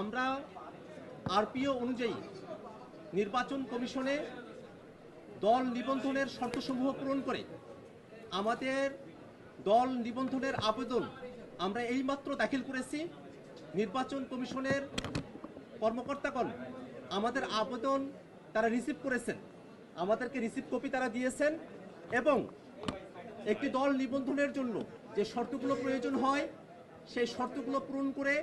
আমরা আরপিও অনুযায়ী নির্বাচন কমিশনে দল নিবন্ধনের শর্তসমূহ পূরণ করে আমাদের দল নিবন্ধনের আবেদন আমরা এইমাত্র দাখিল করেছি। নির্বাচন কমিশনের কর্মকর্তাগণ আমাদের আবেদন তারা রিসিভ করেছেন, আমাদেরকে রিসিভ কপি তারা দিয়েছেন এবং একটি দল নিবন্ধনের জন্য যে শর্তগুলো প্রয়োজন হয় সেই শর্তগুলো পূরণ করে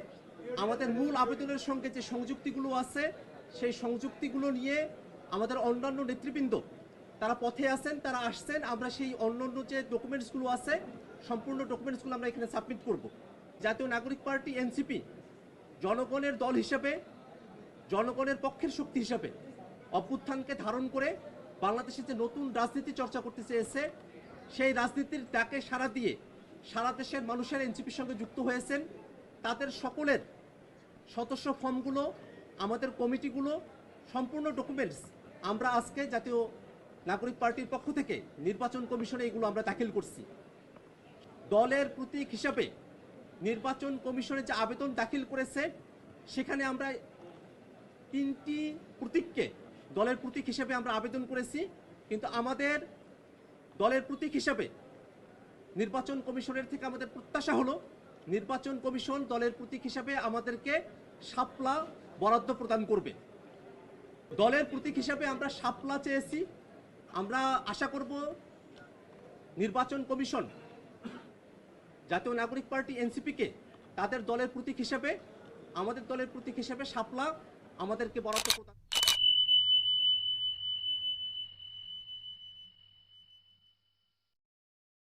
আমাদের মূল আবেদনের সঙ্গে যে সংযুক্তিগুলো আছে সেই সংযুক্তিগুলো নিয়ে আমাদের অন্যান্য নেতৃবৃন্দ তারা পথে আছেন, তারা আসছেন। আমরা সেই অন্যান্য যে ডকুমেন্টসগুলো আছে সম্পূর্ণ ডকুমেন্টসগুলো আমরা এখানে সাবমিট করব। জাতীয় নাগরিক পার্টি এনসিপি জনগণের দল হিসেবে, জনগণের পক্ষের শক্তি হিসেবে অভ্যুত্থানকে ধারণ করে বাংলাদেশে যে নতুন রাজনীতি চর্চা করতে চেয়েছে সেই রাজনীতির ডাকে সাড়া দিয়ে সারা দেশের মানুষের এনসিপির সঙ্গে যুক্ত হয়েছেন। তাদের সকলের সদস্য ফর্মগুলো, আমাদের কমিটিগুলো, সম্পূর্ণ ডকুমেন্টস আমরা আজকে জাতীয় নাগরিক পার্টির পক্ষ থেকে নির্বাচন কমিশনে এগুলো আমরা দাখিল করছি। দলের প্রতীক হিসাবে নির্বাচন কমিশনে যে আবেদন দাখিল করেছে সেখানে আমরা 3টি প্রতীককে দলের প্রতীক হিসেবে আমরা আবেদন করেছি, কিন্তু আমাদের দলের প্রতীক হিসাবে নির্বাচন কমিশনের থেকে আমাদের প্রত্যাশা হলো নির্বাচন কমিশন দলের প্রতীক হিসাবে আমাদেরকে শাপলা বরাদ্দ প্রদান করবে। দলের প্রতীক হিসাবে আমরা শাপলা চেয়েছি। আমরা আশা করব নির্বাচন কমিশন জাতীয় নাগরিক পার্টি এনসিপিকে তাদের দলের প্রতীক হিসাবে, আমাদের দলের প্রতীক হিসাবে শাপলা আমাদেরকে বরাদ্দ প্রদান